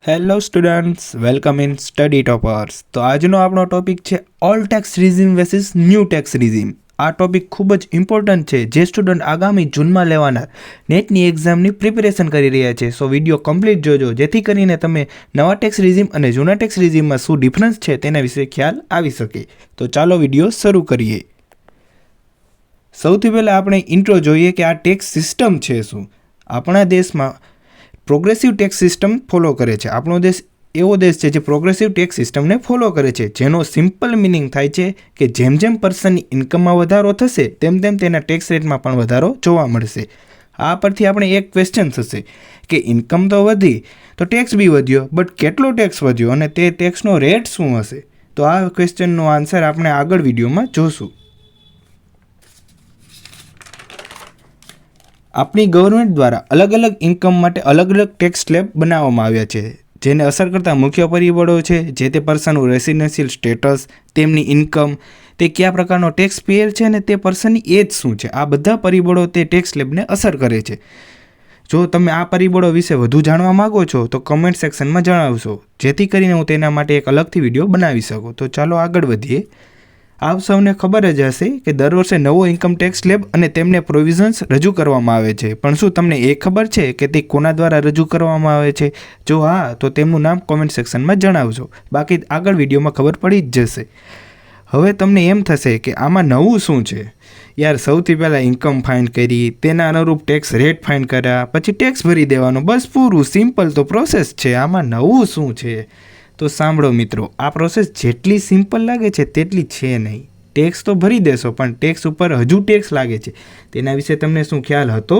Hello students, welcome in study toppers. તો આજનો આપણો ટોપિક છે old tax regime versus new tax regime. આ ટોપિક ખૂબ જ ઇમ્પોર્ટન્ટ છે જે સ્ટુડન્ટ આગામી જૂનમાં લેવાના નેટની એક્ઝામની પ્રિપેરેશન કરી રહ્યા છે. સો વિડીયો કમ્પ્લીટ જોજો જેથી કરીને તમે નવા ટેક્સ રિઝીમ અને જૂના ટેક્સ રિઝીમમાં શું ડિફરન્સ છે તેના વિશે ખ્યાલ આવી શકે. તો ચાલો વિડીયો શરૂ કરીએ. સૌથી પહેલાં આપણે ઇન્ટ્રો જોઈએ કે આ ટેક્સ સિસ્ટમ છે શું. આપણા દેશમાં પ્રોગ્રેસિવ ટેક્સ સિસ્ટમ ફોલો કરે છે. આપણો દેશ એવો દેશ છે જે પ્રોગ્રેસિવ ટેક્સ સિસ્ટમને ફોલો કરે છે, જેનો સિમ્પલ મિનિંગ થાય છે કે જેમ જેમ પર્સનની ઇન્કમમાં વધારો થશે તેમ તેમ તેના ટેક્સ રેટમાં પણ વધારો જોવા મળશે. આ પરથી આપણે એક ક્વેશ્ચન થશે કે ઇન્કમ તો વધી તો ટેક્સ બી વધ્યો, બટ કેટલો ટેક્સ વધ્યો અને તે ટેક્સનો રેટ શું હશે? તો આ ક્વેશ્ચનનો આન્સર આપણે આગળ વિડીયોમાં જોશું. આપણી ગવર્મેન્ટ દ્વારા અલગ અલગ ઇન્કમ માટે અલગ અલગ ટેક્સ સ્લેબ બનાવવામાં આવ્યા છે, જેને અસર કરતા મુખ્ય પરિબળો છે જે તે પર્સનનું રેસિડેન્શિયલ સ્ટેટસ, તેમની ઇન્કમ, તે કયા પ્રકારનો ટેક્સ પેયર છે અને તે પર્સનની એજ શું છે. આ બધા પરિબળો તે ટેક્સ સ્લેબને અસર કરે છે. જો તમે આ પરિબળો વિશે વધુ જાણવા માગો છો તો કમેન્ટ સેક્શનમાં જણાવશો, જેથી કરીને હું તેના માટે એક અલગથી વિડીયો બનાવી શકું. તો ચાલો આગળ વધીએ. આપ સૌને ખબર જ હશે કે દર વર્ષે નવો ઇન્કમ ટેક્સ સ્લેબ અને તેમને પ્રોવિઝન્સ રજૂ કરવામાં આવે છે, પણ શું તમને એ ખબર છે કે તે કોના દ્વારા રજૂ કરવામાં આવે છે? જો હા, તો તેમનું નામ કોમેન્ટ સેક્શનમાં જણાવજો, બાકી આગળ વિડીયોમાં ખબર પડી જ જશે. હવે તમને એમ થશે કે આમાં નવું શું છે યાર. સૌથી પહેલાં ઇન્કમ ફાઇન્ડ કરી, તેના અનુરૂપ ટેક્સ રેટ ફાઇન્ડ કર્યા, પછી ટેક્સ ભરી દેવાનો, બસ પૂરું. સિમ્પલ તો પ્રોસેસ છે, આમાં નવું શું છે? તો સાંભળો મિત્રો, આ પ્રોસેસ જેટલી સિમ્પલ લાગે છે તેટલી છે નહીં. ટેક્સ તો ભરી દેશો, પણ ટેક્સ ઉપર હજુ ટેક્સ લાગે છે. તેના વિશે તમને શું ખ્યાલ હતો?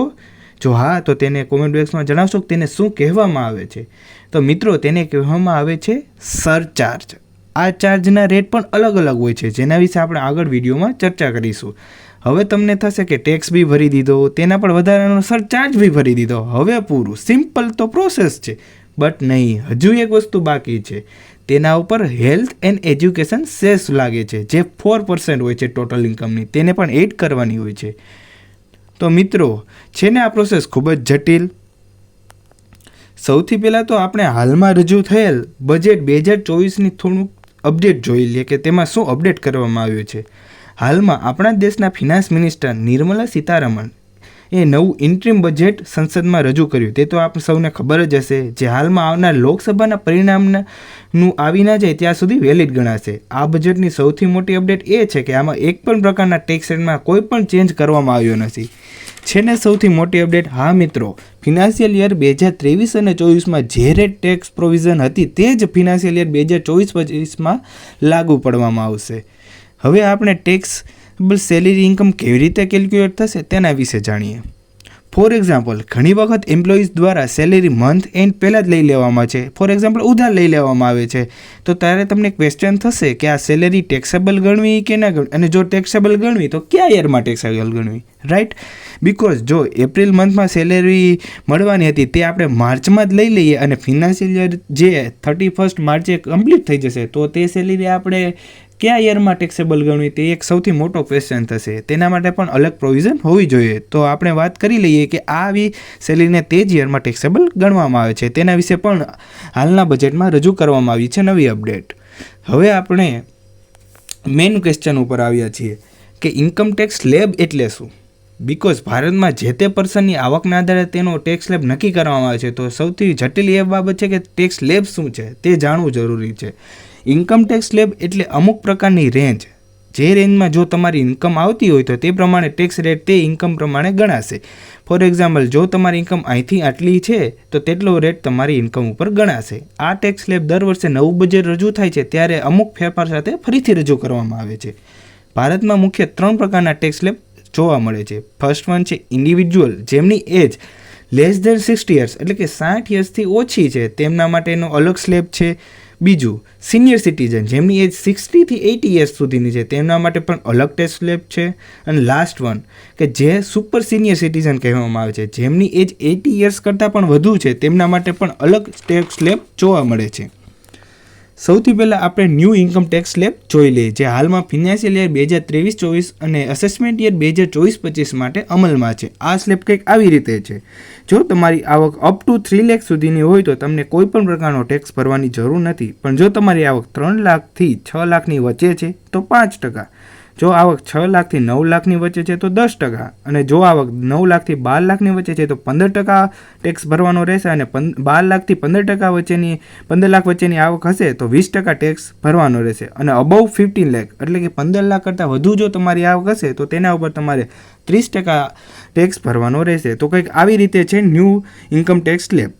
જો હા, તો તેને કોમેન્ટ બોક્સમાં જણાવશો કે તેને શું કહેવામાં આવે છે. તો મિત્રો, તેને કહેવામાં આવે છે સરચાર્જ. આ ચાર્જના રેટ પણ અલગ અલગ હોય છે, જેના વિશે આપણે આગળ વિડીયોમાં ચર્ચા કરીશું. હવે તમને થશે કે ટેક્સ બી ભરી દીધો, તેના પર વધારાનો સરચાર્જ બી ભરી દીધો, હવે પૂરું. સિમ્પલ તો પ્રોસેસ છે, બટ નહીં, હજુ એક વસ્તુ બાકી છે. તેના ઉપર હેલ્થ એન્ડ એજ્યુકેશન સેસ લાગે છે, જે 4% હોય છે ટોટલ ઇન્કમની, તેને પણ એડ કરવાની હોય છે. તો મિત્રો, છે ને આ પ્રોસેસ ખૂબ જ જટિલ. સૌથી પહેલાં તો આપણે હાલમાં રજૂ થયેલ બજેટ 2024ની થોડુંક અપડેટ જોઈ લઈએ કે તેમાં શું અપડેટ કરવામાં આવ્યું છે. હાલમાં આપણા દેશના ફિનાન્સ મિનિસ્ટર નિર્મલા સીતારમણ એ નવું ઇન્ટ્રીમ બજેટ સંસદમાં રજૂ કર્યું. તે તો આપ સૌને ખબર જ હશે, જે હાલમાં આવનાર લોકસભાના પરિણામનું આવી ના જાય ત્યાં સુધી વેલિડ ગણાશે. આ બજેટની સૌથી મોટી અપડેટ એ છે કે આમાં એક પણ પ્રકારના ટેક્સ રેટમાં કોઈ પણ ચેન્જ કરવામાં આવ્યો નથી. છે ને સૌથી મોટી અપડેટ? હા મિત્રો, ફિનાન્શિયલ યર 2023 અને 24માં જે રેટ ટેક્સ પ્રોવિઝન હતી તે જ ફિનાન્શિયલ યર 2024-25માં લાગુ પડવામાં આવશે. હવે આપણે ટેક્સ સેલેરી ઇન્કમ કેવી રીતે કેલ્ક્યુલેટ થશે તેના વિશે જાણીએ. ફોર એક્ઝામ્પલ, ઘણી વખત એમ્પ્લોઈઝ દ્વારા સેલેરી મંથ એન્ડ પહેલાં જ લઈ લેવામાં છે. ફોર એક્ઝામ્પલ, ઉધાર લઈ લેવામાં આવે છે. તો ત્યારે તમને ક્વેશ્ચન થશે કે આ સેલેરી ટેક્સેબલ ગણવી કે ના ગણવી, અને જો ટેક્સેબલ ગણવી તો કયા યરમાં ટેક્સેબલ ગણવી, રાઈટ? બિકોઝ જો એપ્રિલ મંથમાં સેલેરી મળવાની હતી તે આપણે માર્ચમાં જ લઈ લઈએ અને ફિનાન્શિયલ યર જે 31 માર્ચે કમ્પ્લીટ થઈ જશે, તો તે સેલેરી આપણે કયા યરમાં ટેક્સેબલ ગણવી, તે એક સૌથી મોટો ક્વેશ્ચન થશે. તેના માટે પણ અલગ પ્રોવિઝન હોવી જોઈએ. તો આપણે વાત કરી લઈએ કે આવી સેલેરીને તે જ યરમાં ટેક્સેબલ ગણવામાં આવે છે. તેના વિશે પણ હાલના બજેટમાં રજૂ કરવામાં આવી છે નવી અપડેટ. હવે આપણે મેઇન ક્વેશ્ચન ઉપર આવ્યા છીએ કે ઇન્કમ ટેક્સ સ્લેબ એટલે શું. બિકોઝ ભારતમાં જે તે પર્સનની આવકના આધારે તેનો ટેક્સ સ્લેબ નક્કી કરવામાં આવે છે, તો સૌથી જટિલ એ બાબત છે કે ટેક્સ સ્લેબ શું છે તે જાણવું જરૂરી છે. ઇન્કમ ટેક્સ સ્લેબ એટલે અમુક પ્રકારની રેન્જ, જે રેન્જમાં જો તમારી ઇન્કમ આવતી હોય તો તે પ્રમાણે ટેક્સ રેટ તે ઇન્કમ પ્રમાણે ગણાશે. ફોર એક્ઝામ્પલ, જો તમારી ઇન્કમ અહીંથી આટલી છે તો તેટલો રેટ તમારી ઇન્કમ ઉપર ગણાશે. આ ટેક્સ સ્લેબ દર વર્ષે નવું બજેટ રજૂ થાય છે ત્યારે અમુક ફેરફાર સાથે ફરીથી રજૂ કરવામાં આવે છે. ભારતમાં મુખ્ય 3 પ્રકારના ટેક્સ સ્લેબ જોવા મળે છે. ફર્સ્ટ વન છે ઇન્ડિવિજ્યુઅલ, જેમની એજ લેસ ધેન 60 યર્સ એટલે કે 60 યર્સથી ઓછી છે, તેમના માટેનો અલગ સ્લેબ છે. બીજું, સિનિયર સિટીઝન, જેમની એજ 60થી 80 યર્સ સુધીની છે, તેમના માટે પણ અલગ ટેક્સ સ્લેબ છે. અને લાસ્ટ વન કે જે સુપર સિનિયર સિટીઝન કહેવામાં આવે છે, જેમની એજ 80 યર્સ કરતાં પણ વધુ છે, તેમના માટે પણ અલગ ટેક્સ સ્લેબ જોવા મળે છે. સૌથી પહેલાં આપણે ન્યૂ ઇન્કમ ટેક્સ સ્લેબ જોઈ લઈએ, જે હાલમાં ફિનાન્શિયલ યર 2023-24 અને અસેસમેન્ટ યર 2024-25 માટે અમલમાં છે. આ સ્લેબ કંઈક આવી રીતે છે. જો તમારી આવક અપ ટુ 3 લાખ સુધીની હોય તો તમને કોઈ પણ પ્રકારનો ટેક્સ ભરવાની જરૂર નથી, પણ જો તમારી આવક 3 લાખથી 6 લાખની વચ્ચે છે તો 5%, જો આવક 6 લાખથી 9 લાખની વચ્ચે છે તો 10%, અને જો આવક 9 લાખથી 12 લાખની વચ્ચે છે તો 15% ટેક્સ ભરવાનો રહેશે, અને 12 લાખથી 15 લાખ વચ્ચેની આવક હશે તો 20% ટેક્સ ભરવાનો રહેશે, અને અબવ 15 લાખ એટલે કે 15 લાખ કરતાં વધુ જો તમારી આવક હશે તો તેના ઉપર તમારે 30% ટેક્સ ભરવાનો રહેશે. તો કંઈક આવી રીતે છે ન્યૂ ઇન્કમ ટેક્સ સ્લેબ.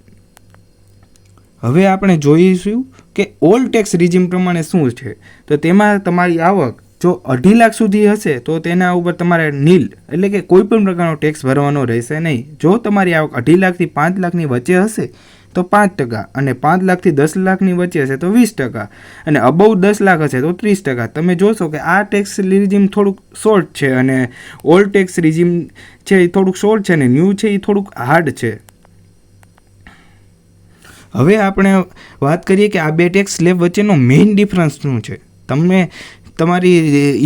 હવે આપણે જોઈશું કે ઓલ્ડ ટેક્સ રિજીમ પ્રમાણે શું છે. તો તેમાં તમારી આવક જો 2.5 લાખ સુધી હશે તો તેના ઉપર તમારે નીલ એટલે કે કોઈ પણ પ્રકારનો ટેક્સ ભરવાનો રહેશે નહીં. જો તમારી આવક 2.5 લાખથી 5 લાખની વચ્ચે હશે તો 5%, અને 5 લાખથી 10 લાખની વચ્ચે હશે તો 20%, અને અબવ 10 લાખ હશે તો 30%. તમે જોશો કે આ ટેક્સ રિજીમ થોડુંક શોર્ટ છે, અને ઓલ્ડ ટેક્સ રિજીમ છે એ થોડુંક શોર્ટ છે, અને ન્યૂ છે એ થોડુંક હાર્ડ છે. હવે આપણે વાત કરીએ કે આ બે ટેક્સ સ્લેબ વચ્ચેનો મેઇન ડિફરન્સ શું છે. તમે તમારી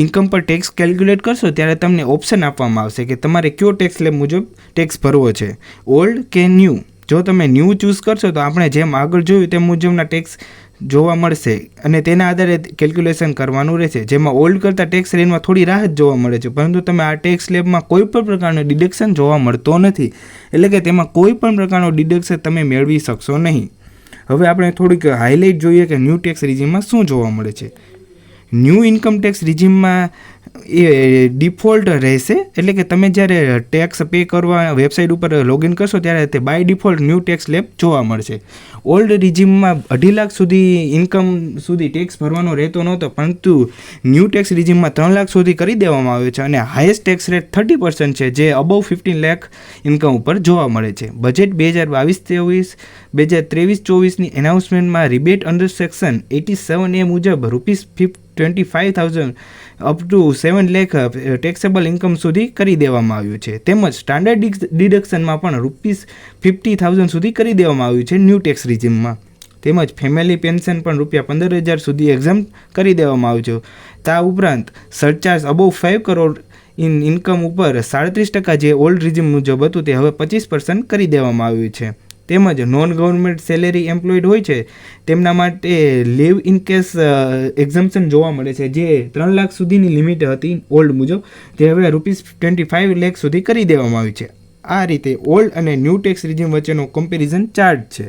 ઇન્કમ પર ટેક્સ કેલ્ક્યુલેટ કરશો ત્યારે તમને ઓપ્શન આપવામાં આવશે કે તમારે કયો ટેક્સ સ્લેબ મુજબ ટેક્સ ભરવો છે, ઓલ્ડ કે ન્યૂ. જો તમે ન્યૂ ચૂઝ કરશો તો આપણે જેમ આગળ જોયું તે મુજબના ટેક્સ જોવા મળશે, અને તેના આધારે કેલ્ક્યુલેશન કરવાનું રહેશે. જેમાં ઓલ્ડ કરતાં ટેક્સ રેન્જમાં થોડી રાહત જોવા મળે છે, પરંતુ તમે આ ટેક્સ સ્લેબમાં કોઈ પણ પ્રકારનો ડિડક્શન જોવા મળતો નથી, એટલે કે તેમાં કોઈ પણ પ્રકારનો ડિડક્શન તમે મેળવી શકશો નહીં. હવે આપણે થોડીક હાઇલાઇટ જોઈએ કે ન્યૂ ટેક્સ રિજીમમાં શું જોવા મળે છે. ન્યૂ ઇન્કમ ટેક્સ રિજીમમાં એ ડિફોલ્ટ રહેશે, એટલે કે તમે જ્યારે ટેક્સ પે કરવા વેબસાઇટ ઉપર લોગિન કરશો ત્યારે તે by default new tax slab જોવા મળશે. ઓલ્ડ રિજીમમાં 2.5 લાખ સુધી ઇન્કમ સુધી ટેક્સ ભરવાનો રહેતો નહોતો, પરંતુ ન્યૂ ટેક્સ રિજીમમાં 3 લાખ સુધી કરી દેવામાં આવ્યો છે, અને હાઈએસ્ટ ટેક્સ રેટ 30% છે, જે અબવ 15 લાખ ઇન્કમ ઉપર જોવા મળે છે. બજેટ 2022-23 2023-24ની એનાઉન્સમેન્ટમાં રિબેટ અંડર સેક્શન 87A મુજબ ₹25,000 up to 7 lakh taxable income સુધી કરી દેવામાં આવ્યું છે. તેમજ સ્ટાન્ડર્ડ ડિડક્શનમાં પણ ₹50,000 સુધી કરી દેવામાં આવ્યું છે ન્યૂ ટેક્સ રિજીમમાં. તેમજ ફેમિલી પેન્શન પણ ₹15,000 સુધી એક્ઝામ કરી દેવામાં આવ્યું છે. તા ઉપરાંત સરચાર્જ અબવ 5 કરોડ ઇન્કમ ઉપર 37% જે ઓલ્ડ રિજીમ મુજબ હતું તે હવે 25% કરી દેવામાં આવ્યું છે. તેમજ નોન ગવર્મેન્ટ સેલેરી એમ્પ્લોયડ હોય છે તેમના માટે લીવ ઇન કેસ એક્ઝમ્પશન જોવા મળે છે, જે 3 લાખ સુધીની લિમિટ હતી ઓલ્ડ મુજબ, જે હવે ₹25 લાખ સુધી કરી દેવામાં આવી છે. આ રીતે ઓલ્ડ અને ન્યૂ ટેક્સ રિજીમ વચ્ચેનો કમ્પેરિઝન ચાર્ટ છે.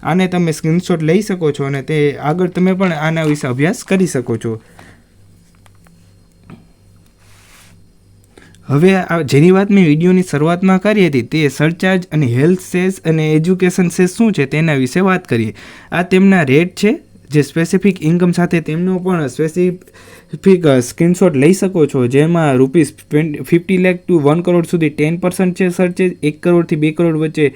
આને તમે સ્ક્રીનશોટ લઈ શકો છો, અને તે આગળ તમે પણ આના વિશે અભ્યાસ કરી શકો છો. હવે જેની વાત મેં વિડીયોની શરૂઆતમાં કરી હતી તે સરચાર્જ અને હેલ્થ સેસ અને એજ્યુકેશન સેસ શું છે તેના વિશે વાત કરીએ. આ તેમના રેટ છે, જે સ્પેસિફિક ઇન્કમ સાથે તેમનો પણ સ્પેસિફિક સ્ક્રીનશોટ લઈ શકો છો, જેમાં ₹50 લાખ ટુ 1 કરોડ સુધી 10% છે સરચાર્જ, 1 કરોડથી 2 કરોડ વચ્ચે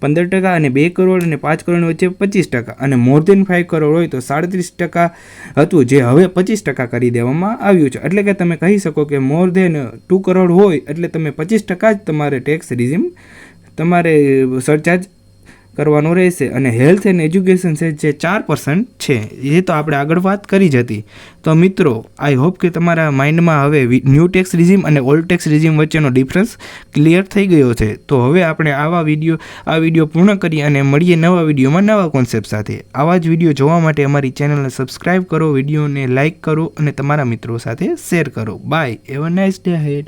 15%, અને 2 કરોડ અને 5 કરોડ વચ્ચે 25%, અને મોર દેન 5 કરોડ હોય તો 37% હતું, જે હવે 25% કરી દેવામાં આવ્યું છે. એટલે કે તમે કહી શકો કે મોર દેન 2 કરોડ હોય એટલે તમે 25% જ તમારે ટેક્સ રિજીમ તમારે સરચાર્જ કરવાનો રહેશે. અને હેલ્થ એન્ડ એજ્યુકેશન છે જે 4% છે, એ તો આપણે આગળ વાત કરી જ હતી. તો મિત્રો, આઈ હોપ કે તમારા માઇન્ડમાં હવે ન્યૂ ટેક્સ રિજીમ અને ઓલ્ડ ટેક્સ રિજીમ વચ્ચેનો ડિફરન્સ ક્લિયર થઈ ગયો છે. તો હવે આપણે આ વિડીયો પૂર્ણ કરીએ અને મળીએ નવા વિડીયોમાં નવા કોન્સેપ્ટ સાથે. આવા જ વિડીયો જોવા માટે અમારી ચેનલને સબસ્ક્રાઈબ કરો, વિડીયોને લાઇક કરો અને તમારા મિત્રો સાથે શેર કરો. Bye, have a nice day head.